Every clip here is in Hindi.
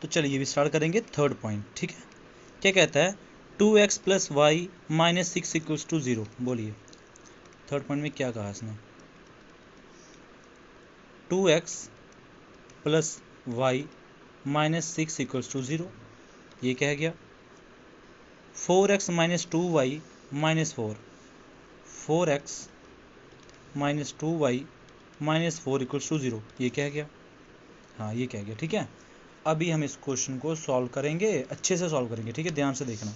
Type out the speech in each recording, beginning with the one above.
तो चलिए ये भी स्टार्ट करेंगे थर्ड पॉइंट, ठीक है। क्या कहता है, 2x plus y minus 6 equals to 0। बोलिए थर्ड पॉइंट में क्या कहा इसने। 2x plus y minus 6 equals to 0, ये कह गया। 4x minus 2y minus 4, 4x minus 2y minus 4 equals to 0, ये कह गया। हाँ ये कह गया, ठीक है। अभी हम इस क्वेश्चन को सॉल्व करेंगे, अच्छे से सॉल्व करेंगे, ठीक है, ध्यान से देखना।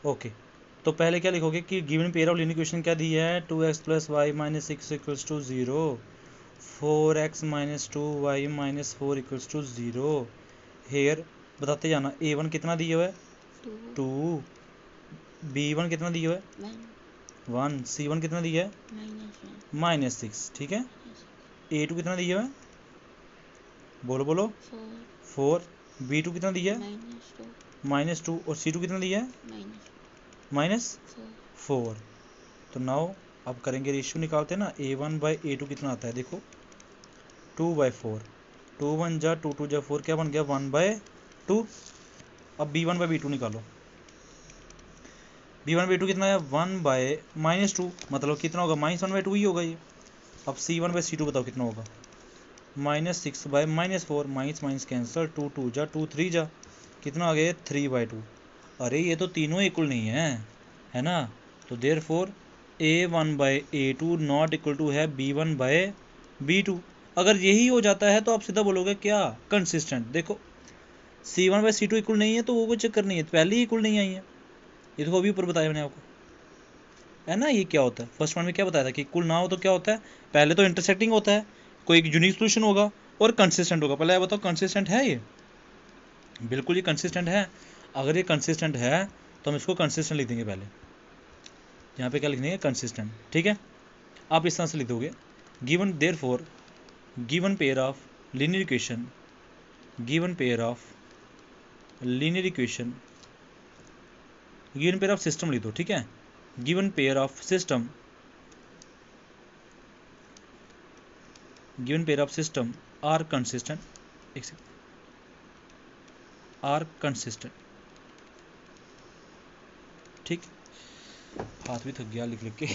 ओके, तो पहले क्या लिखोगे कि given pair of linear equation क्या दी है, 2x plus y minus 6 equals to 0, 4x minus 2y minus 4 equals to 0। Here बताते जाना, a1 कितना दिया हुआ है 2, b1 कितना दिया हुआ है 1, c1 कितना दिया है -6, ठीक है। a2 कितना दिया हुआ है, बोलो बोलो 4, b2 कितना दिया है -2 और c2 कितना दिया है -4। तो नाउ अब करेंगे रेशियो, निकालते हैं ना, a1 बाई a2 कितना आता है, देखो 2/4, 2 1 जा 2 2 जा 4, क्या बन गया 1/2। अब b1 बाई b2 निकालो, b1 बाई 2 कितना है 1/-2, मतलब कितना होगा -1/2 ही होगा ये। अब c1 बाई c2 बताओ कितना होगा, -6/-4, माइनस माइनस कैंसल, 2 2 जा 2 3 जा, कितना आ गया 3/2। अरे ये तो तीनों इक्वल नहीं है ना, तो therefore a1/a2 not equal to है b1/b2। अगर यही हो जाता है तो आप सीधा बोलोगे क्या, कंसिस्टेंट। देखो c1/c2 इक्वल नहीं है तो वो कोई चक्कर नहीं है, पहले ही इक्वल नहीं आई है, ये तो अभी ऊपर बताया मैंने आपको, है ना। ये क्या होता है, फर्स्ट पॉइंट में क्या बताया था कि इक्वल ना हो तो क्या होता है, पहले तो इंटरसेक्टिंग होता है, कोई एक यूनिक सोल्यूशन होगा और कंसिस्टेंट होगा। पहले आप बताओ कंसिस्टेंट है ये, बिल्कुल ये कंसिस्टेंट है। अगर ये कंसिस्टेंट है तो हम इसको कंसिस्टेंट लिख देंगे, पहले यहाँ पे क्या लिख देंगे, कंसिस्टेंट, ठीक है। आप इस तरह से लिख दोगे, given therefore given pair of linear equation, given pair of linear equation, given pair of system लिख दो, ठीक है। Given pair of system, given pair of system are consistent, are consistent, ठीक। हाथ भी थक गया लिख लिख के।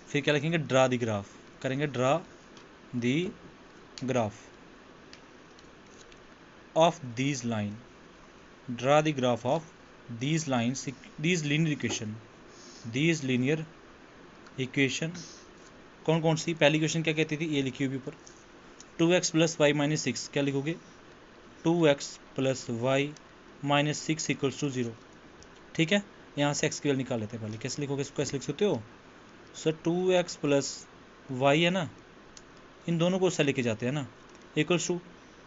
फिर क्या लिखेंगे, ड्रा दी ग्राफ, करेंगे draw the graph of these line, draw the graph of these lines, these linear equation, these linear equation कौन कौन सी, पहली इक्वेशन क्या कहती थी, ये लिखी हुई ऊपर, 2x प्लस वाई माइनस 6, क्या लिखोगे 2x plus y minus 6 equals to 0, ठीक है। यहाँ से x की वैल्यू निकाल लेते हैं, पहले कैसे लिखोगे इसको, कैसे लिख सकते हो सर, 2x प्लस वाई है ना, इन दोनों को उससे लेके जाते हैं ना, इक्वल्स टू,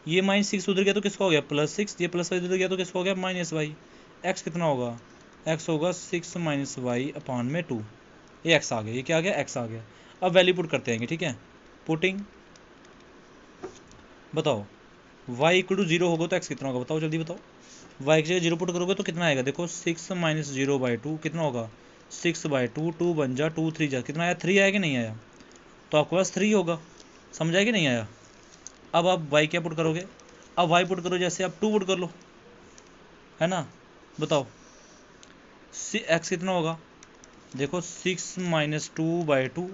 ये -6 उधर गया तो किसका हो गया +6, ये प्लस वाई उधर गया तो किसका हो गया -y। x कितना होगा, x होगा 6 माइनस वाई अपॉन में 2, ये x आ गया, ये क्या आ गया x आ गया। अब वैल्यू पुट करते हैं, ठीक है, पुटिंग, बताओ y इक्वल टू 0 होगा तो x कितना होगा, बताओ जल्दी बताओ, y की जगह 0 पुट करोगे तो कितना आएगा, देखो 6 माइनस 0/2 कितना होगा 6/2, 2 बन जा 2 3 जा, कितना आया 3 आया कि नहीं आया, तो आपके पास 3 होगा, समझ आया कि नहीं आया। अब आप y क्या पुट करोगे, अब y पुट करो, जैसे आप 2 पुट कर लो, है ना, बताओ x कितना होगा, देखो 6 माइनस 2/2,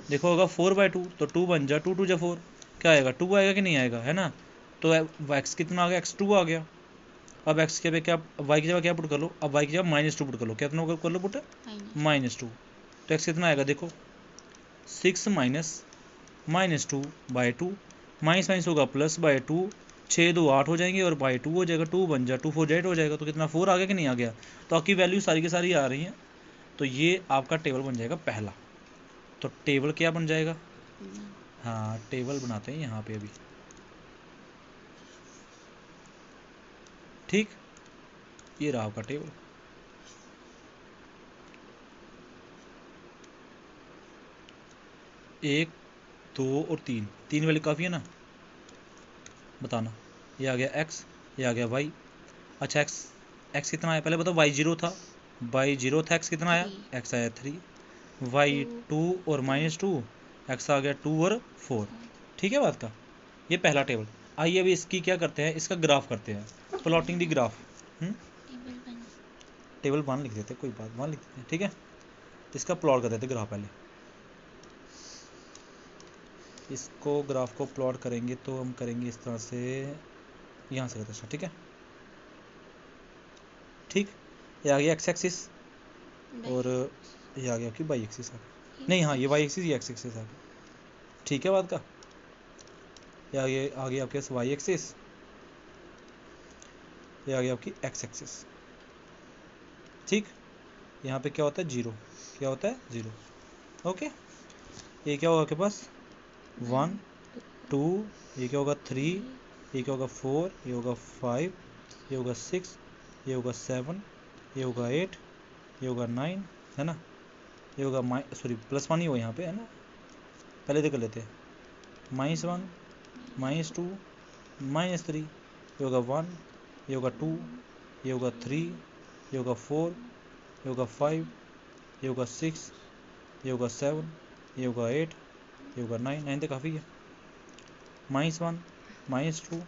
देखो होगा 4/2, तो 2 बन जा 2 2 जा 4, क्या आएगा 2 आएगा कि नहीं आएगा, है ना। तो x कितना आ गया, x2 आ गया। अब x के पे क्या, y की जगह क्या पुट कर लो, अब y की जगह -2 पुट कर लो, कितना कर लो पुट -2, तो x कितना आएगा, देखो 6 माइनस -2/2, माइनस माइनस होगा +/2, 6 2 8 हो जाएंगे और बाई 2 हो जाएगा, 2 बन जा 2 4 8 हो जाएगा, तो कितना 4 आ गया कि नहीं आ गया। तो आपकी वैल्यू सारी की सारी आ रही हैं, तो ये आपका टेबल बन जाएगा पहला। तो टेबल क्या बन जाएगा, हाँ टेबल बनाते हैं यहाँ पे अभी, ठीक, ये रहा आपका टेबल। एक 2 और 3 वैल्यू काफ़ी है ना, बताना, ये आ गया x, ये आ गया y। अच्छा x कितना आया, पहले बताओ y 0 था, y 0 था, x कितना आया, x आया 3, y 2 और -2, x आ गया 2 और 4, ठीक है बात का, ये पहला टेबल। आइए अभी इसकी क्या करते हैं, इसका ग्राफ करते हैं, प्लॉटिंग दी ग्राफ। टेबल 1 लिख देते, कोई बात 1 लिख देते, ठीक है। इसका प्लॉट कर देते ग्राफ पहले। इसको ग्राफ को प्लॉट करेंगे तो हम करेंगे इस तरह से, यहाँ से करते हैं, ठीक है। ठीक, ये आ गया एक्स एक्सिस और ये आ गया आपकी वाई एक्सिस। नहीं हाँ, ये वाई एक्सिस, ये एक्स एक्सिस आ गया, ठीक है बात का। ये आ गया आपके पास वाई एक्सिस, ये आ गया आपकी एक्स एक्सिस, ठीक। यहाँ पे क्या होता है, जीरो, क्या होता है, जीरो, ओके। ये क्या होगा आपके पास, 1 2, ये क्या होगा 3, ये क्या होगा 4, ये होगा 5, ये होगा 6, ये होगा 7, ये होगा 8, ये होगा 9, है ना। ये होगा सॉरी +1 ही होगा यहाँ पे, है ना। पहले देख लेते हैं, -1, -2, -3, ये होगा 1, ये होगा 2, ये होगा 3, ये होगा 4, ये होगा 5, ये होगा 6, ये होगा 7, ये होगा 8, ये होगा 9, 9 तो काफ़ी है। -1, -2,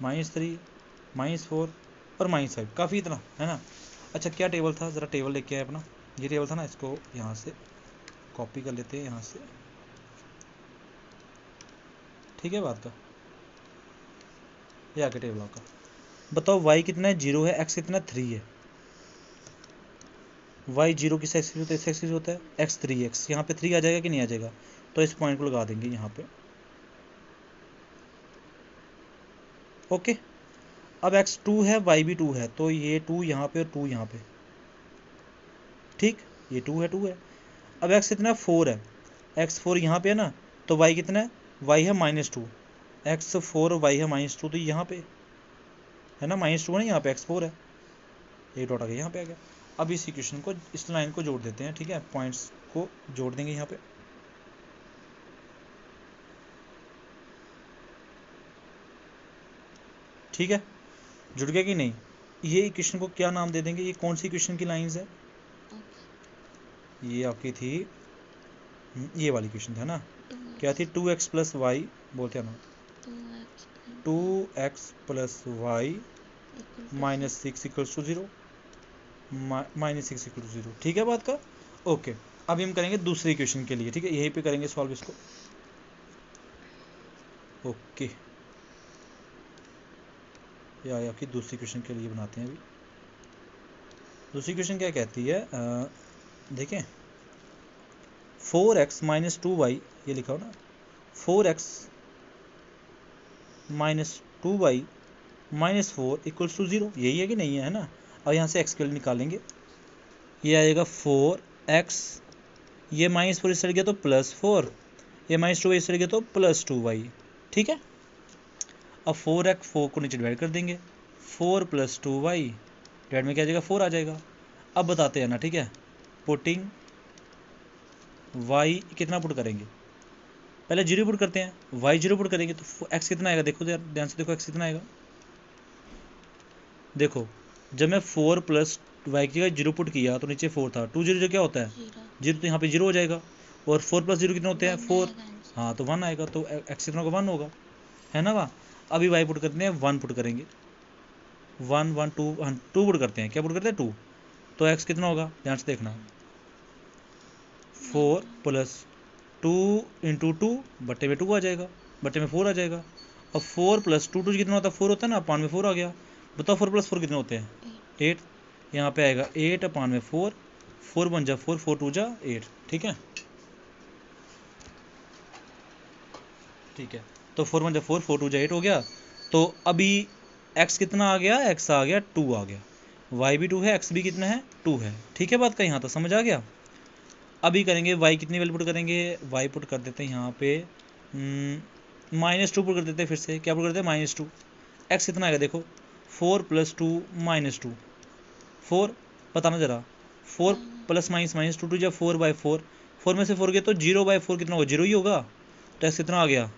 -3, -4 और -5, काफ़ी इतना, है ना। अच्छा क्या टेबल था, ज़रा टेबल लेके आए अपना। ये टेबल था ना, इसको यहाँ से कॉपी कर लेते हैं, यहाँ से, ठीक है बात का। ये आके टेबल आपका, बताओ y कितना है, 0 है, x कितना है, 3 है। y 0 किस एक्सिस होता है, इस एक्सिस होता है, x 3x, यहाँ पे 3 आ जाएगा कि नहीं आ जाएगा, तो इस पॉइंट को लगा देंगे यहाँ पे, ओके। अब x 2 है, y भी 2 है, तो ये 2 यहाँ पे और 2 यहाँ पे, ठीक। ये 2 है, 2 है। अब x कितना 4 है, x 4 यहाँ पे है ना, तो y कितना है, y है -2, x 4 y है -2, तो यहाँ पे है ना, -2 है ना, यहाँ पे x 4 है, एक डॉट आ गया यहाँ पे आ गया। अब इस इक्वेशन को, इस लाइन को जोड़ देते हैं, ठीक है, पॉइंट्स को जोड़ देंगे यहाँ पे, ठीक है। जुड़ गया कि नहीं। ये इक्वेशन को क्या नाम दे देंगे, ये कौन सी इक्वेशन की लाइंस है, ये आपकी थी, ये वाली इक्वेशन था ना, क्या थी, 2x + y, बोलते हैं ना, 2x + y -6 = 0, -6 = 0, ठीक है बात का, ओके। अभी हम करेंगे दूसरी इक्वेशन के लिए, ठीक है, यहीं पे करेंगे सॉल्व इसको, ओके। ये आपकी दूसरी इक्वेशन के लिए बनाते हैं अभी। दूसरी इक्वेशन क्या कहती है, देखें, 4x - 2y, ये लिखा हो ना, 4x - 2y -4 = 0, यही है कि नहीं है, ना। अब यहाँ से x के लिए निकालेंगे, ये आएगा 4x, ये -4 इस तरह गया तो +4, ये -2 इस तरह गया तो +2y, ठीक है। अब 4x 4 को नीचे डिवाइड कर देंगे, 4 + 2y डिवाइड में क्या आ जाएगा, 4 आ जाएगा। अब बताते हैं ना, ठीक है, पुटिंग y कितना पुट करेंगे, पहले 0 पुट करते हैं, y 0 पुट करेंगे तो x कितना आएगा, देखो ध्यान से देखो, x कितना आएगा, देखो जब मैं 4 + y की जगह 0 पुट किया तो नीचे 4 था, 2 0 क्या होता है, 0, तो यहाँ पे 0 हो जाएगा, और 4 + 0 कितना होते हैं, 4, हाँ तो 1 आएगा, तो x कितना होगा, 1 होगा, है ना। वहाँ अभी y पुट करते हैं, 1 पुट करेंगे, 1 1 2 2 पुट करते हैं, क्या पुट करते हैं, 2, तो x कितना होगा, ध्यान से देखना, 4 + 2 × 2 बट्टे में 2 आ जाएगा, बट्टे में 4 आ जाएगा। अब 4 + 2 2 कितना होता है, 4 होता है ना, अपान में 4 आ गया। बताओ 4 + 4 कितने होते हैं, 8, यहाँ पे आएगा 8 अपान में 4, 4 × 1 = 4, 4 × 2 = 8, ठीक है, ठीक है। तो 4 × 1 = 4, 4 × 2 = 8 हो गया। तो अभी x कितना आ गया, x आ गया 2 आ गया, y भी 2 है, x भी कितना है, 2 है, ठीक है बात का, यहाँ तो समझ आ गया। अभी करेंगे y कितनी वैल्यू पुट करेंगे, y पुट कर देते हैं यहाँ पे -2 पुट कर देते हैं, फिर से क्या पुट करते हैं, -2, x कितना आएगा, देखो 4 + 2 -2, 4 बताना ज़रा, 4 + -2 2 = 4/4, 4 में से 4 गया तो 0/4 कितना होगा, 0 ही होगा, तो x कितना आ गया,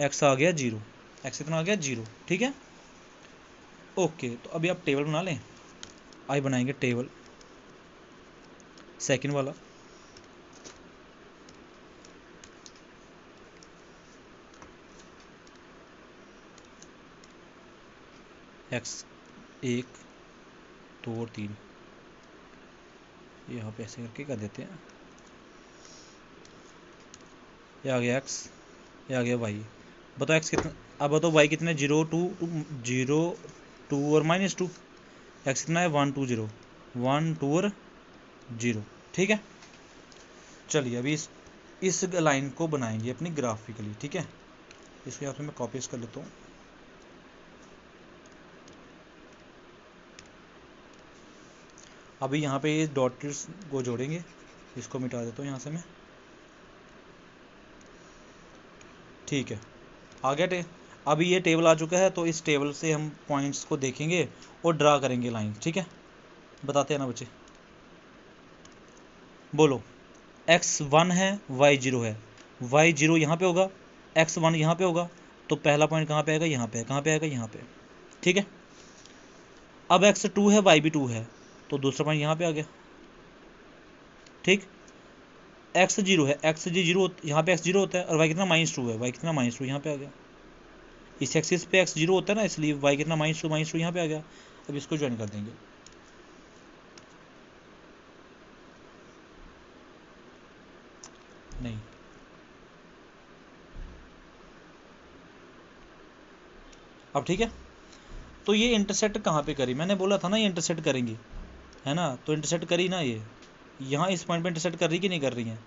x आ गया 0, x कितना आ गया 0, ठीक है, ओके। तो अभी आप टेबल बना लें, आई बनाएंगे टेबल सेकंड वाला, एक्स 1 2 और 3, यहाँ पे ऐसे करके कर देते हैं। ये आ गया x, ये आ गया y। बताओ x कितना, अब बताओ y कितना है, 0 2 0 2 और -2। x कितना है 1 2 0 1 2 और 0। ठीक है, चलिए अभी इस लाइन को बनाएंगे अपनी ग्राफिकली। ठीक है, इसको यहाँ पे मैं कॉपी कर लेता हूँ। अभी यहाँ पे ये डॉट्स को जोड़ेंगे, इसको मिटा देता हूँ यहाँ से मैं। ठीक है, आ गया अभी ये टेबल आ चुका है, तो इस टेबल से हम पॉइंट्स को देखेंगे और ड्रा करेंगे लाइन। ठीक है, बताते हैं ना बच्चे, बोलो। x1 है, y0 है, y0 यहाँ पे होगा, x1 यहाँ पे होगा, तो पहला पॉइंट कहाँ पे आएगा, यहाँ पे। कहाँ पे आएगा, यहाँ पे। ठीक है, अब x2 है, y भी 2 है, तो दूसरा पॉइंट यहाँ पे आ गया। ठीक, x0 है, x0 यहाँ पे x0 होता है, और y कितना -2 है, y कितना -2 यहाँ पे आ गया। इस एक्सिस पे x0 होता है ना, इसलिए y कितना -2 यहाँ पे आ गया। अब इसको ज्वाइन कर देंगे। नहीं, अब ठीक है, तो ये इंटरसेक्ट कहाँ पे करी, मैंने बोला था ना ये इंटरसेक्ट करेंगी, है ना। तो इंटरसेक्ट करी ना, ये यहाँ इस पॉइंट पे इंटरसेक्ट कर रही कि नहीं कर रही है।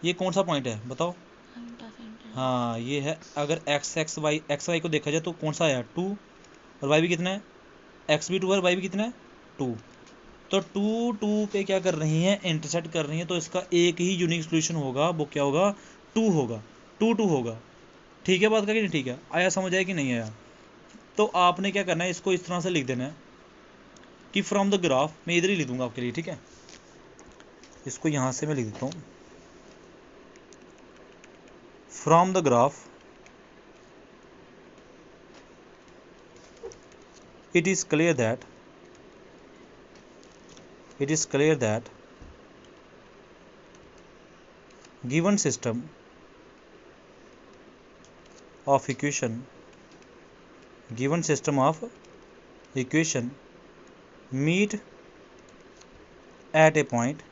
ये कौन सा पॉइंट है बताओ। हाँ, ये है। अगर एक्स वाई को देखा जाए तो कौन सा आया, 2, और वाई भी कितना है, एक्स भी 2 है और वाई भी कितना है, 2। तो 2 2 पे क्या कर रही हैं, इंटरसेक्ट कर रही हैं, तो इसका एक ही यूनिक सोल्यूशन होगा, वो क्या होगा, 2 होगा, 2 2 होगा। ठीक है बात का कि नहीं, ठीक है, आया समझ आया कि नहीं आया। तो आपने क्या करना है, इसको इस तरह से लिख देना है कि फ्रॉम द ग्राफ, मैं इधर ही लिख दूंगा आपके लिए। ठीक है, इसको यहाँ से मैं लिख देता हूँ, from the graph it is clear that given system of equation meet at a point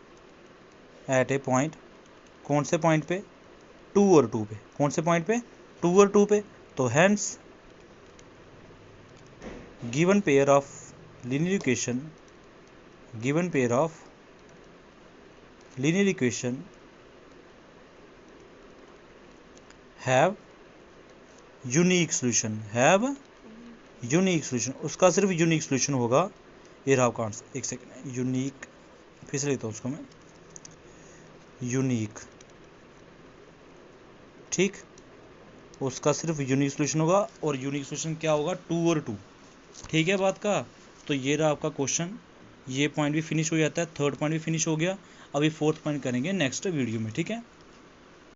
कौन से पॉइंट पे, 2 और 2 पे। कौन से पॉइंट पे, 2 और 2 पे। तो hence given pair of linear equation have unique solution, उसका सिर्फ यूनिक सोल्यूशन होगा। ये रहा आपका आंसर। एक सेकेंड, यूनिक फिर से लेता हूँ उसको मैं, यूनिक। ठीक, उसका सिर्फ यूनिक सोल्यूशन होगा, और यूनिक सोल्यूशन क्या होगा, 2 और 2। ठीक है बात का। तो ये रहा आपका क्वेश्चन, ये पॉइंट भी फिनिश हो जाता है, थर्ड पॉइंट भी फिनिश हो गया। अभी फोर्थ पॉइंट करेंगे नेक्स्ट वीडियो में। ठीक है।